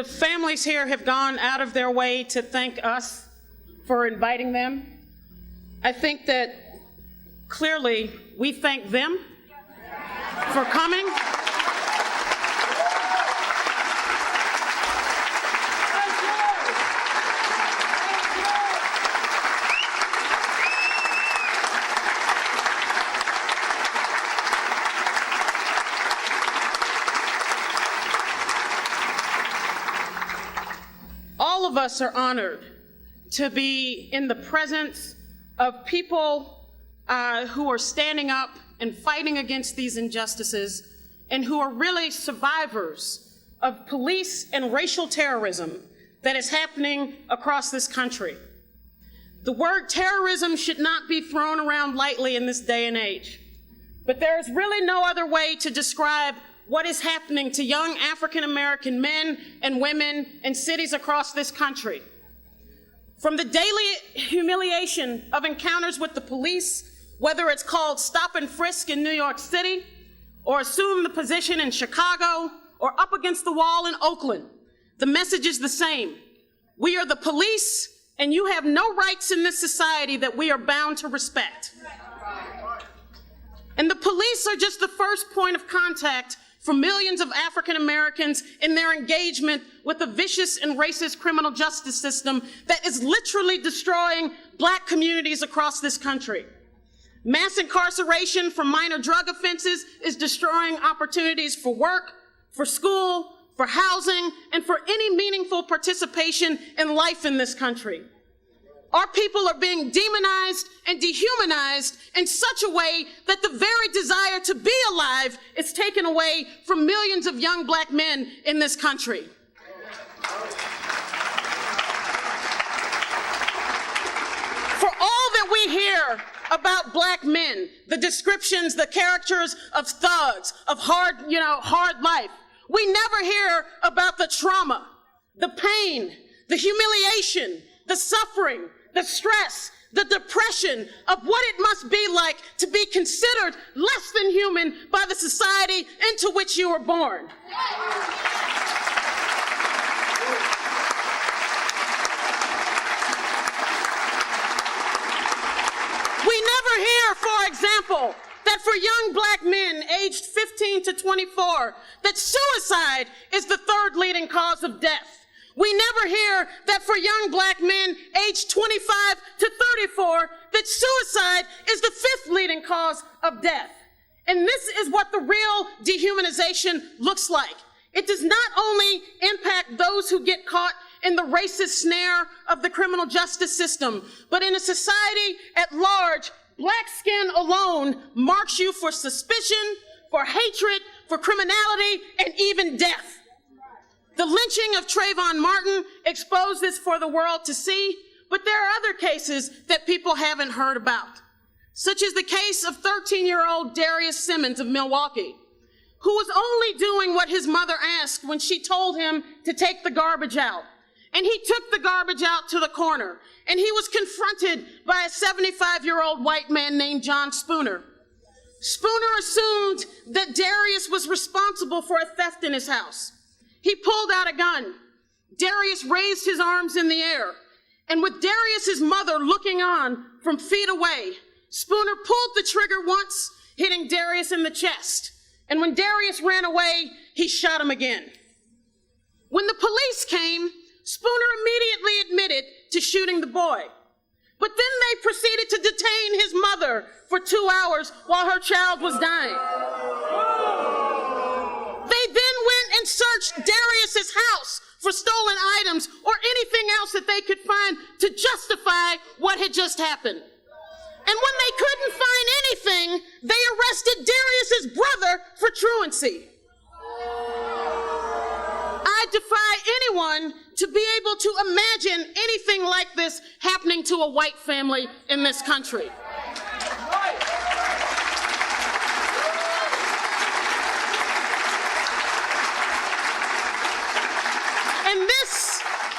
The families here have gone out of their way to thank us for inviting them. I think that clearly we thank them for coming. All of us are honored to be in the presence of people who are standing up and fighting against these injustices and who are really survivors of police and racial terrorism that is happening across this country. The word terrorism should not be thrown around lightly in this day and age, but there is really no other way to describe what is happening to young African-American men and women in cities across this country. From the daily humiliation of encounters with the police, whether it's called stop and frisk in New York City, or assume the position in Chicago, or up against the wall in Oakland, the message is the same. We are the police, and you have no rights in this society that we are bound to respect. And the police are just the first point of contact for millions of African Americans in their engagement with a vicious and racist criminal justice system that is literally destroying Black communities across this country. Mass incarceration for minor drug offenses is destroying opportunities for work, for school, for housing, and for any meaningful participation in life in this country. Our people are being demonized and dehumanized in such a way that the very desire to be alive is taken away from millions of young Black men in this country. For all that we hear about Black men, the descriptions, the characters of thugs, of hard life, we never hear about the trauma, the pain, the humiliation, the suffering, the stress, the depression of what it must be like to be considered less than human by the society into which you were born. We never hear, for example, that for young Black men aged 15 to 24, that suicide is the third leading cause of death. We never hear that for young Black men aged 25 to 34, that suicide is the fifth leading cause of death. And this is what the real dehumanization looks like. It does not only impact those who get caught in the racist snare of the criminal justice system, but in a society at large, Black skin alone marks you for suspicion, for hatred, for criminality, and even death. The lynching of Trayvon Martin exposed this for the world to see, but there are other cases that people haven't heard about, such as the case of 13-year-old Darius Simmons of Milwaukee, who was only doing what his mother asked when she told him to take the garbage out. And he took the garbage out to the corner, and he was confronted by a 75-year-old white man named John Spooner. Spooner assumed that Darius was responsible for a theft in his house. He pulled out a gun. Darius raised his arms in the air, and with Darius's mother looking on from feet away, Spooner pulled the trigger once, hitting Darius in the chest. And when Darius ran away, he shot him again. When the police came, Spooner immediately admitted to shooting the boy. But then they proceeded to detain his mother for 2 hours while her child was dying. They then went and searched Darius's house for stolen items or anything else that they could find to justify what had just happened. And when they couldn't find anything, they arrested Darius's brother for truancy. I defy anyone to be able to imagine anything like this happening to a white family in this country.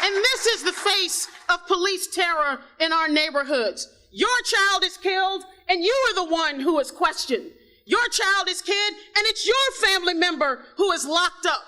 And this is the face of police terror in our neighborhoods. Your child is killed, and you are the one who is questioned. Your child is killed, and it's your family member who is locked up.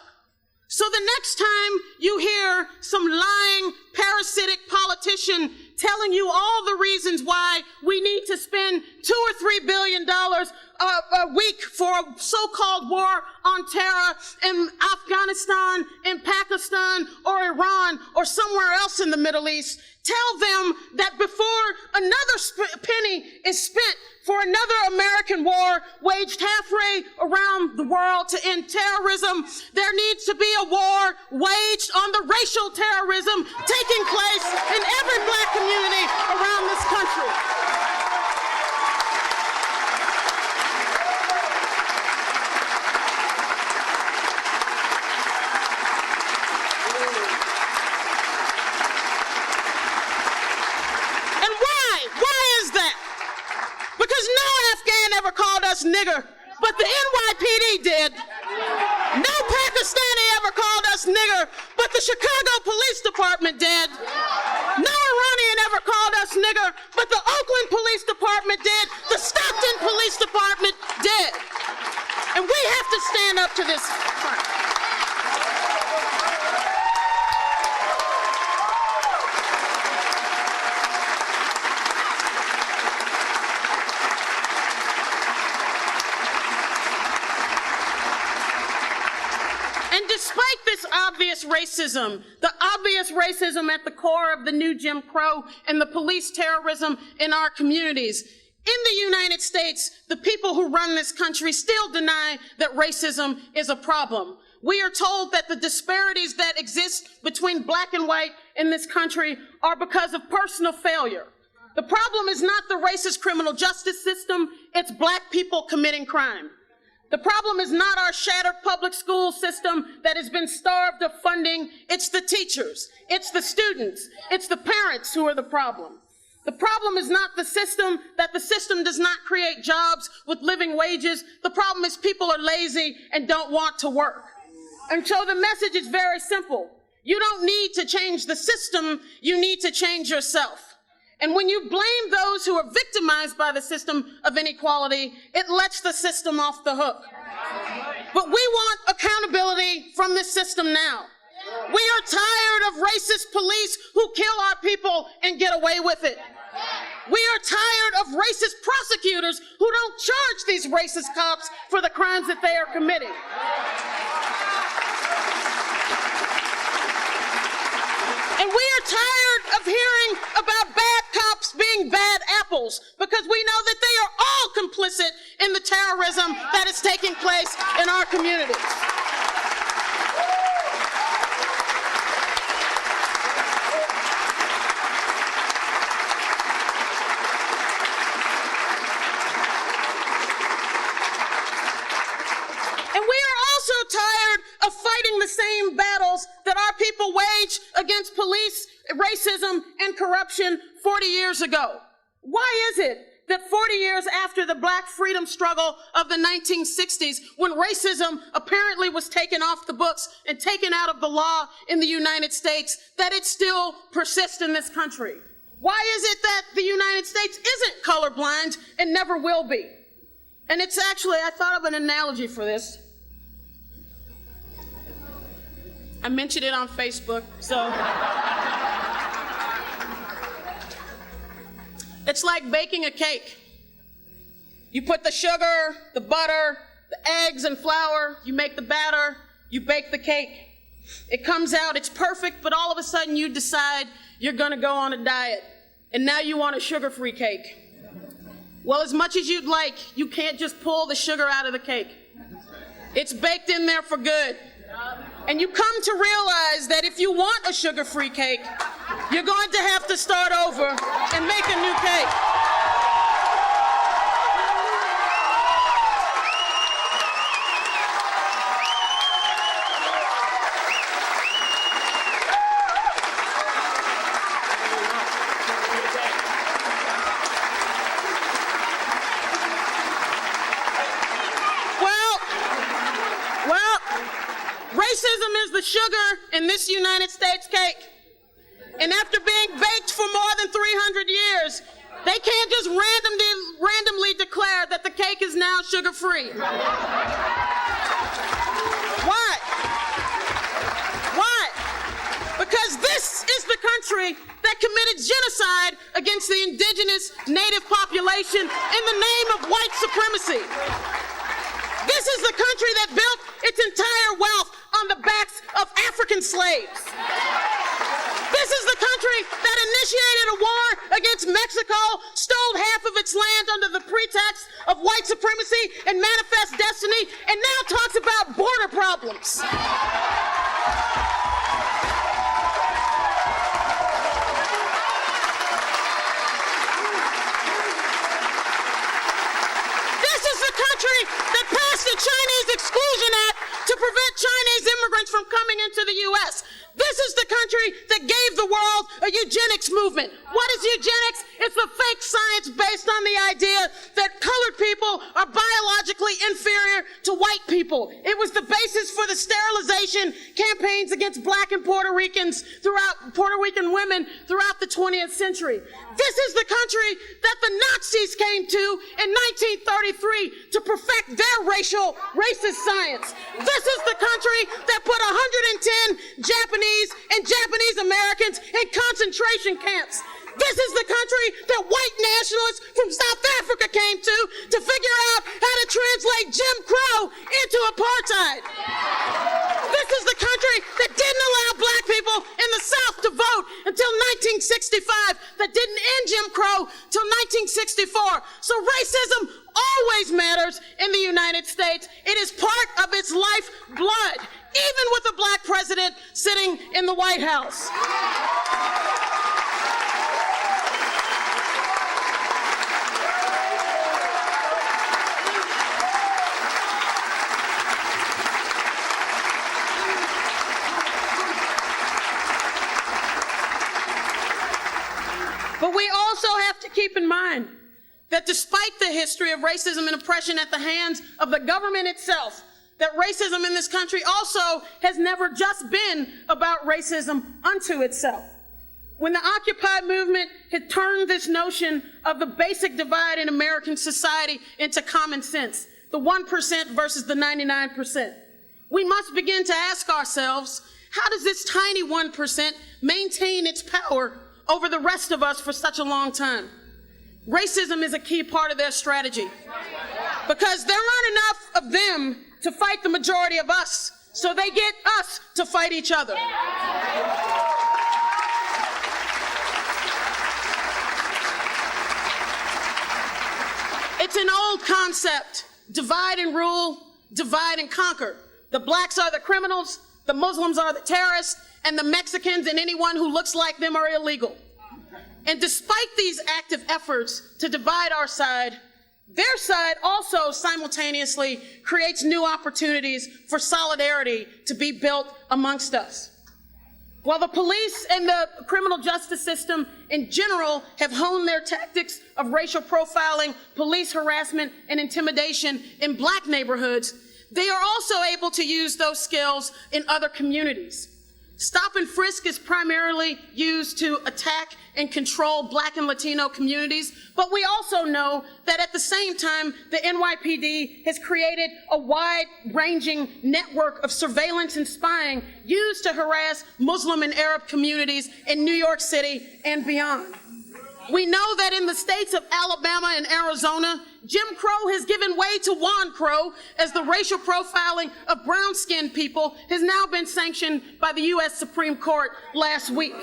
So the next time you hear some lying, parasitic politician telling you all the reasons why we need to spend $2 or $3 billion a week for a so-called war on terror in Afghanistan, in Pakistan, or Iran, or somewhere else in the Middle East, tell them that before another penny is spent for another American war waged halfway around the world to end terrorism, there needs to be a war waged on the racial terrorism taking place in every black community around this country. And why is that? Because no Afghan ever called us nigger, but the NYPD did. No Pakistani ever called us nigger, but the Chicago Police Department did. No Iranian ever called us nigger, but the Oakland Police Department did. The Stockton Police Department did. And we have to stand up to this. And despite this obvious racism, the obvious racism at the core of the new Jim Crow and the police terrorism in our communities, in the United States, the people who run this country still deny that racism is a problem. We are told that the disparities that exist between black and white in this country are because of personal failure. The problem is not the racist criminal justice system, it's black people committing crime. The problem is not our shattered public school system that has been starved of funding. It's the teachers, it's the students, it's the parents who are the problem. The problem is not the system, that the system does not create jobs with living wages. The problem is people are lazy and don't want to work. And so the message is very simple. You don't need to change the system, you need to change yourself. And when you blame those who are victimized by the system of inequality, it lets the system off the hook. But we want accountability from this system now. We are tired of racist police who kill our people and get away with it. We are tired of racist prosecutors who don't charge these racist cops for the crimes that they are committing. And we are tired of hearing about bad cops being bad apples, because we know that they are all complicit in the terrorism that is taking place in our communities. And we are also tired of fighting the same battles that our people waged against police, racism, and corruption 40 years ago. Why is it that 40 years after the black freedom struggle of the 1960s, when racism apparently was taken off the books and taken out of the law in the United States, that it still persists in this country? Why is it that the United States isn't colorblind and never will be? And it's actually, I thought of an analogy for this. I mentioned it on Facebook, so. It's like baking a cake. You put the sugar, the butter, the eggs and flour, you make the batter, you bake the cake. It comes out, it's perfect, but all of a sudden you decide you're gonna go on a diet, and now you want a sugar-free cake. Well, as much as you'd like, you can't just pull the sugar out of the cake. It's baked in there for good. And you come to realize that if you want a sugar-free cake, you're going to have to start over and make a new cake. Racism is the sugar in this United States cake. And after being baked for more than 300 years, they can't just randomly declare that the cake is now sugar-free. Why? indigenous native population in the name of white supremacy. This is the country that built its entire wealth on the backs of African slaves. This is the country that initiated a war against Mexico, stole half of its land under the pretext of white supremacy and manifest destiny, and now talks about border problems. This is the country that passed the Chinese Exclusion Act to prevent Chinese immigrants from coming into the U.S. This is the country that gave the world a eugenics movement. What is eugenics? It's the fake science based on the idea that colored people are biologically inferior to white people. It was the basis for the sterilization campaigns against black and Puerto Rican women throughout the 20th century. This is the country that the Nazis came to in 1933 to perfect their racist science. This is the country that put 110 Japanese and Japanese Americans in concentration camps. This is the country that white nationalists from South Africa came to figure out how to translate Jim Crow into apartheid. This is the country that didn't allow black people in the South to vote until 1965, that didn't end Jim Crow till 1964. So racism always matters in the United States. It is part of its lifeblood, even with a black president sitting in the White House. But we also have to keep in mind that despite the history of racism and oppression at the hands of the government itself, that racism in this country also has never just been about racism unto itself. When the Occupy movement had turned this notion of the basic divide in American society into common sense, the 1% versus the 99%, we must begin to ask ourselves, how does this tiny 1% maintain its power over the rest of us for such a long time? Racism is a key part of their strategy because there aren't enough of them to fight the majority of us, so they get us to fight each other. It's an old concept, divide and rule, divide and conquer. The blacks are the criminals, the Muslims are the terrorists, and the Mexicans and anyone who looks like them are illegal. And despite these active efforts to divide our side, their side also simultaneously creates new opportunities for solidarity to be built amongst us. While the police and the criminal justice system in general have honed their tactics of racial profiling, police harassment, and intimidation in black neighborhoods, they are also able to use those skills in other communities. Stop and frisk is primarily used to attack and control black and Latino communities, but we also know that at the same time, the NYPD has created a wide-ranging network of surveillance and spying used to harass Muslim and Arab communities in New York City and beyond. We know that in the states of Alabama and Arizona, Jim Crow has given way to Juan Crow as the racial profiling of brown-skinned people has now been sanctioned by the U.S. Supreme Court last week.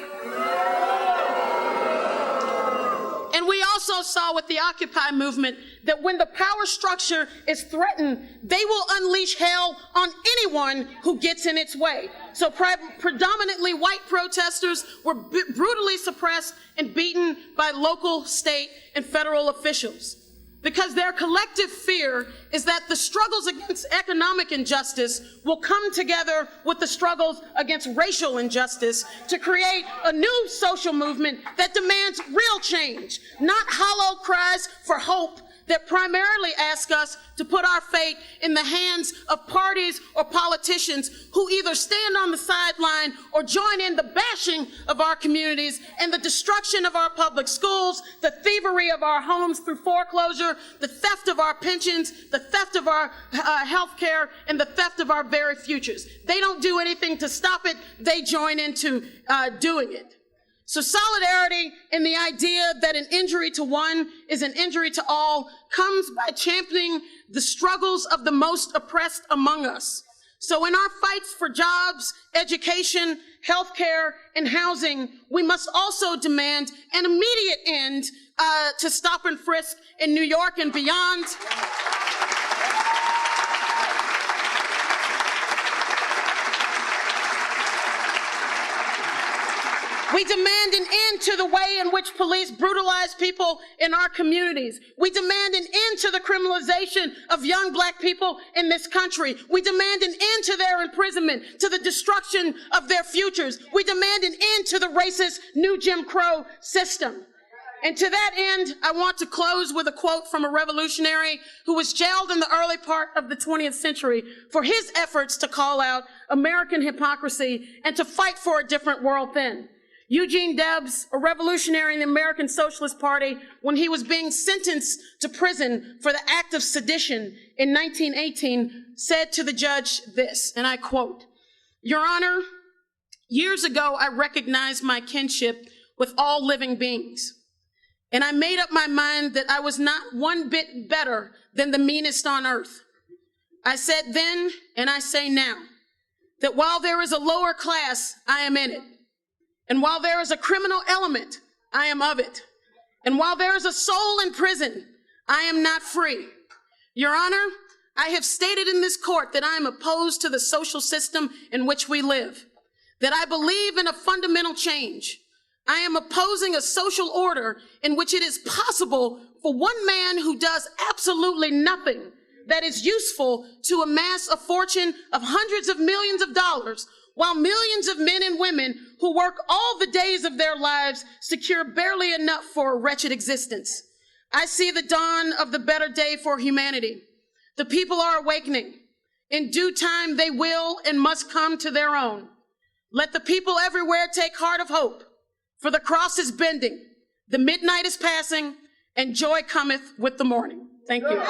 And we also saw with the Occupy movement that when the power structure is threatened, they will unleash hell on anyone who gets in its way. So predominantly white protesters were brutally suppressed and beaten by local, state, and federal officials, because their collective fear is that the struggles against economic injustice will come together with the struggles against racial injustice to create a new social movement that demands real change, not hollow cries for hope that primarily ask us to put our fate in the hands of parties or politicians who either stand on the sideline or join in the bashing of our communities and the destruction of our public schools, the thievery of our homes through foreclosure, the theft of our pensions, the theft of our health care, and the theft of our very futures. They don't do anything to stop it. They join into doing it. So solidarity in the idea that an injury to one is an injury to all comes by championing the struggles of the most oppressed among us. So in our fights for jobs, education, healthcare, and housing, we must also demand an immediate end to stop and frisk in New York and beyond. We demand an end to the way in which police brutalize people in our communities. We demand an end to the criminalization of young black people in this country. We demand an end to their imprisonment, to the destruction of their futures. We demand an end to the racist new Jim Crow system. And to that end, I want to close with a quote from a revolutionary who was jailed in the early part of the 20th century for his efforts to call out American hypocrisy and to fight for a different world then. Eugene Debs, a revolutionary in the American Socialist Party, when he was being sentenced to prison for the act of sedition in 1918, said to the judge this, and I quote, "Your Honor, years ago I recognized my kinship with all living beings, and I made up my mind that I was not one bit better than the meanest on earth. I said then, and I say now, that while there is a lower class, I am in it. And while there is a criminal element, I am of it. And while there is a soul in prison, I am not free. Your Honor, I have stated in this court that I am opposed to the social system in which we live, that I believe in a fundamental change. I am opposing a social order in which it is possible for one man who does absolutely nothing that is useful to amass a fortune of hundreds of millions of dollars, while millions of men and women who work all the days of their lives secure barely enough for a wretched existence. I see the dawn of the better day for humanity. The people are awakening. In due time, they will and must come to their own. Let the people everywhere take heart of hope, for the cross is bending, the midnight is passing, and joy cometh with the morning." Thank you.